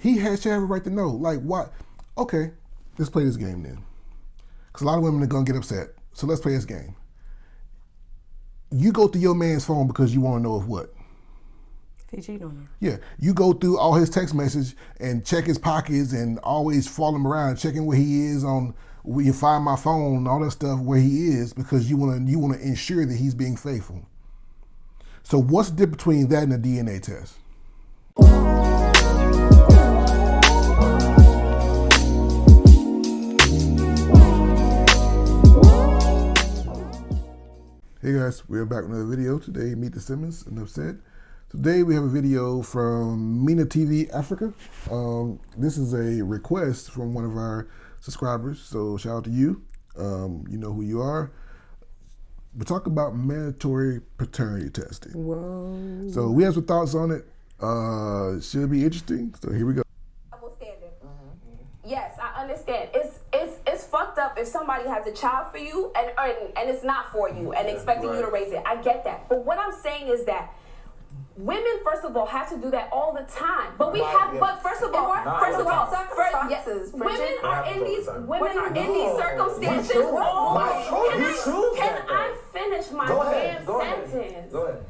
he should have a right to know. Like, what? Okay, let's play this game then. Because a lot of women are going to get upset. So let's play this game. You go through your man's phone because you want to know of what? If he cheat on you. Yeah, you go through all his text message and check his pockets and always follow him around, checking where he is on, where you find my phone and all that stuff where he is because you want to ensure that he's being faithful. So what's the difference between that and a DNA test? Hey guys, we're back with another video. Today, meet the Simmons, enough said. Today we have a video from Mina TV Africa. This is a request from one of our subscribers, so shout out to you. You know who you are. We're talking about mandatory paternity testing. Whoa. So we have some thoughts on it. Should be interesting, so here we go. Double standard. Yes, I understand. It's fucked up if somebody has a child for you and it's not for you and expecting you to raise it. I get that. But what I'm saying is that women, first of all, have to do that all the time. But we have. But first of all, women are in these circumstances. Can I finish my damn sentence? Go ahead.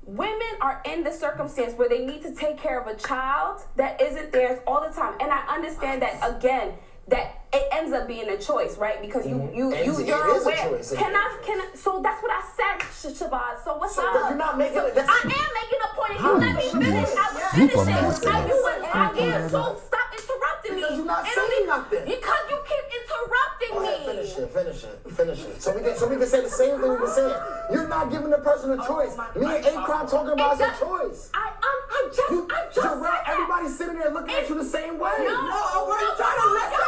Women are in the circumstance where they need to take care of a child that isn't theirs all the time, and I understand that again. That it ends up being a choice, right? Because you're aware. So that's what I said, Shabazz. So what's up? But you're not making it. I am making a point. If you let me finish, I will finish it. So stop interrupting me. Because you're not saying nothing. Because you keep interrupting me. Finish it. So we can say the same thing we were saying. You're not giving the person a choice. Me and Akron talking about a choice. I just said that. Everybody's sitting there looking at you the same way. No, we're trying to listen.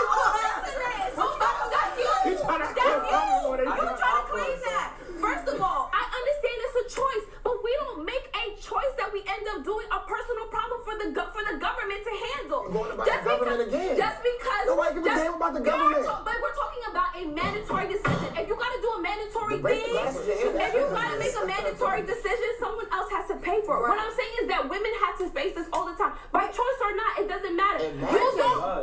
You're trying to claim that. First of all, I understand it's a choice, but we don't make a choice that we end up doing a personal problem for the government to handle. Going about the government again. Just because. Nobody give a damn about the government. But we're talking about a mandatory decision. If you got to do a mandatory thing, if you got to make a mandatory decision, someone else has to pay for it. What I'm saying is that women have to face this all the time. By choice or not, it doesn't matter.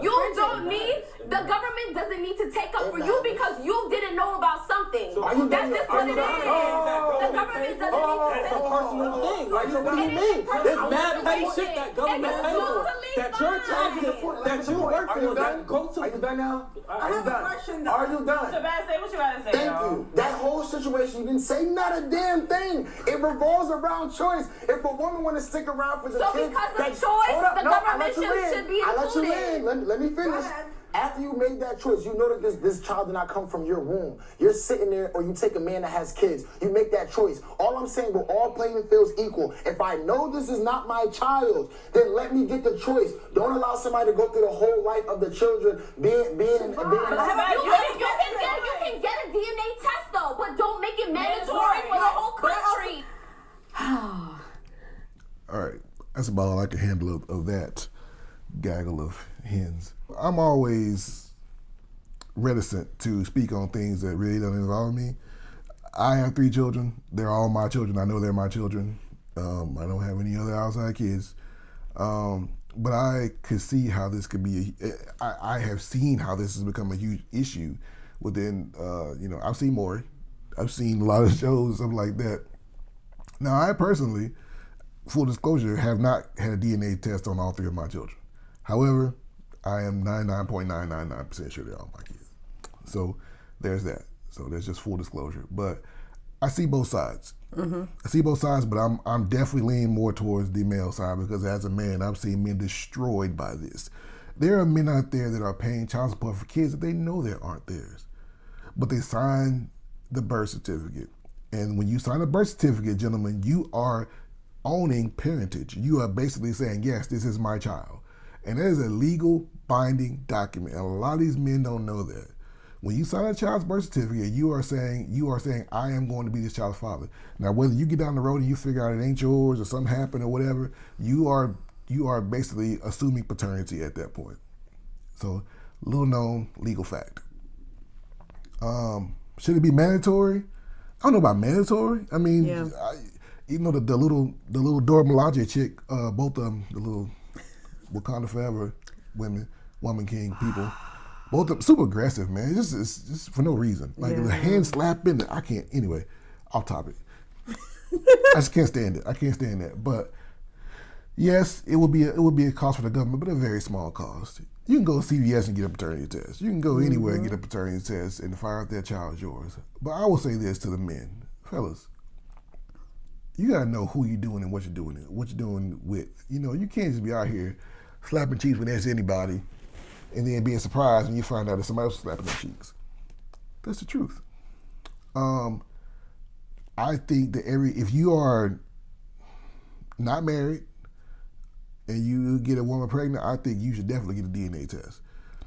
You don't need, the government doesn't need to take up for you because you didn't know about something. That's just what it is. The government doesn't need to take up. It's a personal thing. Like, so what do you mean? There's mad petty shit that government pays for. That you're taxing, that you work for, that go to. Are you done now? I have a question though. Are you done? Shabazz, say what you gotta say. Thank you. That whole situation, you didn't say not a damn thing. It revolves around choice. If a woman want to stick around for the So kid, because of choice, the government should be included. I let you in. Let me finish. After you made that choice, you know that this child did not come from your womb. You're sitting there, or you take a man that has kids. You make that choice. All I'm saying, we're all playing the fields equal. If I know this is not my child, then let me get the choice. Don't allow somebody to go through the whole life of the children being. You can get a DNA test though, but don't make it mandatory for the whole country. All right, that's about all I can handle of that gaggle of hens. I'm always reticent to speak on things that really don't involve me. I have 3 children. They're all my children. I know they're my children. I don't have any other outside kids. But I could see how this could be, I have seen how this has become a huge issue within, I've seen Maury. I've seen a lot of shows, stuff like that. Now, I personally, full disclosure, have not had a DNA test on all 3 of my children. However, I am 99.999% sure they're all my kids. So there's that. So there's just full disclosure. But I see both sides. I see both sides, but I'm definitely leaning more towards the male side because as a man, I've seen men destroyed by this. There are men out there that are paying child support for kids that they know that aren't theirs. But they sign the birth certificate. And when you sign a birth certificate, gentlemen, you are owning parentage. You are basically saying, yes, this is my child. And that is a legal binding document. And a lot of these men don't know that. When you sign a child's birth certificate, you are saying, I am going to be this child's father. Now, whether you get down the road and you figure out it ain't yours or something happened or whatever, you are basically assuming paternity at that point. So, little known legal fact. Should it be mandatory? I don't know about mandatory. I mean, the little Dora Milaje chick, both of them, Wakanda Forever women, Woman King people. Both of them super aggressive, man. It's just for no reason. Like the hand slapping, I can't. Anyway, off topic. I just can't stand it. I can't stand that. But yes, it would be a cost for the government, but a very small cost. You can go to CVS and get a paternity test. You can go anywhere and get a paternity test and find out that child is yours. But I will say this to the men, fellas. You gotta know who you're doing and what you're doing with. You know, you can't just be out here slapping cheeks with anybody and then being surprised when you find out that somebody else is slapping their cheeks. That's the truth. I think that if you are not married and you get a woman pregnant, I think you should definitely get a DNA test.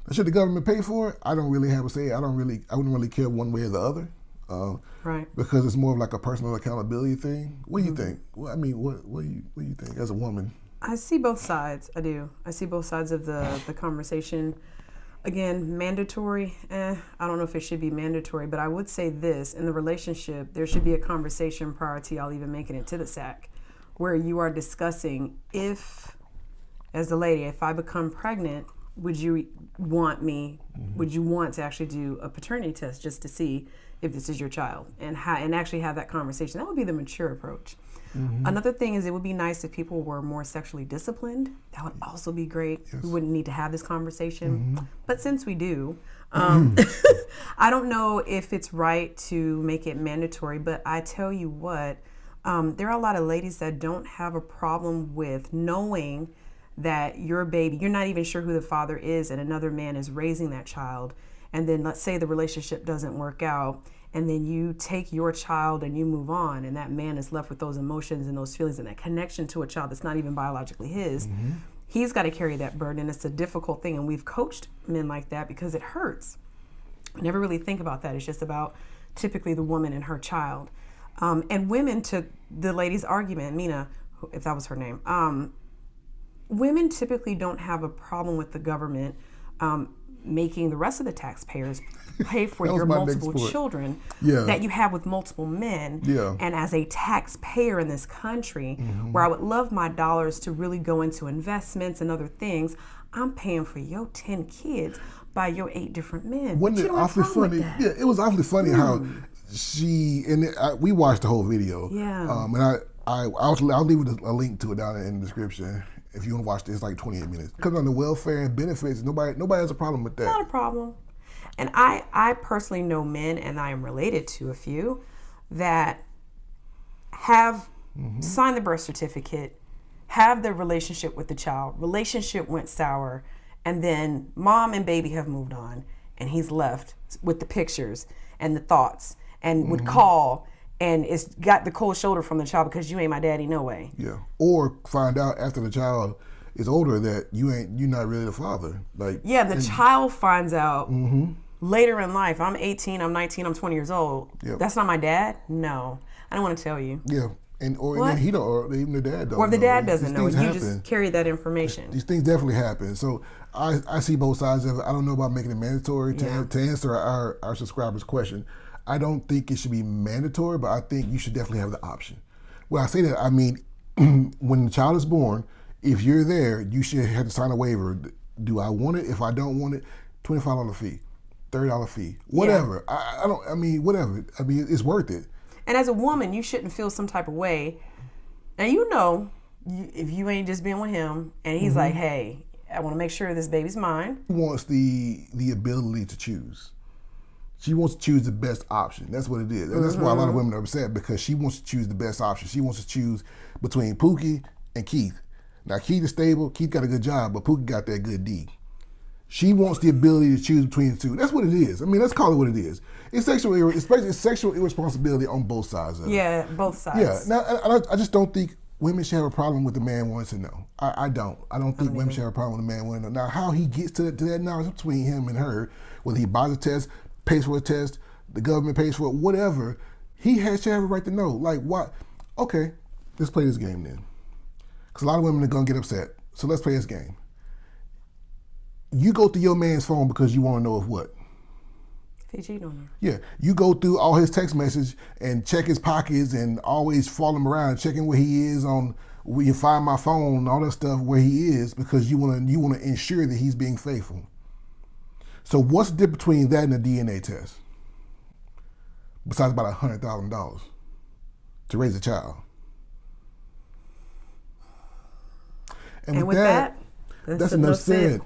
Now, should the government pay for it? I don't really have a say. I wouldn't really care one way or the other. Right. Because it's more of like a personal accountability thing. What do you think? Well, I mean, what do you think as a woman? I see both sides. I do. I see both sides of the conversation. Again, mandatory, I don't know if it should be mandatory, but I would say this, in the relationship, there should be a conversation prior to y'all even making it to the sack, where you are discussing as the lady, if I become pregnant, would you want to actually do a paternity test just to see if this is your child and actually have that conversation? That would be the mature approach. Another thing is it would be nice if people were more sexually disciplined. That would also be great. Yes. We wouldn't need to have this conversation. But since we do, I don't know if it's right to make it mandatory, but I tell you what, there are a lot of ladies that don't have a problem with knowing that your baby, you're not even sure who the father is, and another man is raising that child. And then let's say the relationship doesn't work out, and then you take your child and you move on, and that man is left with those emotions and those feelings and that connection to a child that's not even biologically his. He's got to carry that burden, and it's a difficult thing. And we've coached men like that because it hurts. We never really think about that. It's just about typically the woman and her child. And women, to the lady's argument, Mina, if that was her name, women typically don't have a problem with the government making the rest of the taxpayers pay for your multiple children that you have with multiple men. And as a taxpayer in this country, where I would love my dollars to really go into investments and other things, I'm paying for your 10 kids by your 8 different men. Wasn't it awfully funny? Yeah, it was awfully funny how we watched the whole video. And I'll leave a link to it down in the description. If you want to watch this, it's like 28 minutes. Because on the welfare and benefits, nobody has a problem with that. Not a problem. And I personally know men, and I am related to a few, that have signed the birth certificate, have the relationship with the child, relationship went sour, and then mom and baby have moved on, and he's left with the pictures and the thoughts, and would call, and it's got the cold shoulder from the child because you ain't my daddy, no way. Yeah. Or find out after the child is older that you're not really the father. The child finds out later in life. I'm 18, I'm 19, I'm 20 years old. That's not my dad? No. I don't want to tell you. Yeah. And then he don't, or even the dad don't. Or if the dad doesn't know, you just carry that information. These things definitely happen. So I see both sides of it. I don't know about making it mandatory. To answer our subscribers' question, I don't think it should be mandatory, but I think you should definitely have the option. When I say that, I mean, when the child is born, if you're there, you should have to sign a waiver. Do I want it? If I don't want it, $25 fee, $30 fee, whatever. Whatever. I mean, it's worth it. And as a woman, you shouldn't feel some type of way. And if you ain't just been with him, and he's like, hey, I want to make sure this baby's mine. He wants the ability to choose. She wants to choose the best option. That's what it is. And that's why a lot of women are upset, because she wants to choose the best option. She wants to choose between Pookie and Keith. Now, Keith is stable. Keith got a good job, but Pookie got that good D. She wants the ability to choose between the two. That's what it is. I mean, let's call it what it is. It's sexual irresponsibility on both sides of it. Yeah, both sides. Yeah. Now, I just don't think women should have a problem with the man wanting to know. I don't. I don't think women should have a problem with the man wanting to know. Now, how he gets to that knowledge between him and her, whether he buys a test, pays for a test, the government pays for it, whatever, should have a right to know. Like, what? Okay, let's play this game then. Because a lot of women are going to get upset. So let's play this game. You go through your man's phone because you want to know of what? If he cheated on her. Yeah, you go through all his text message and check his pockets and always follow him around, checking where he is on you find my phone, all that stuff where he is, because you want to ensure that he's being faithful. So what's the difference between that and a DNA test? Besides about $100,000 to raise a child. And with that, that's enough said.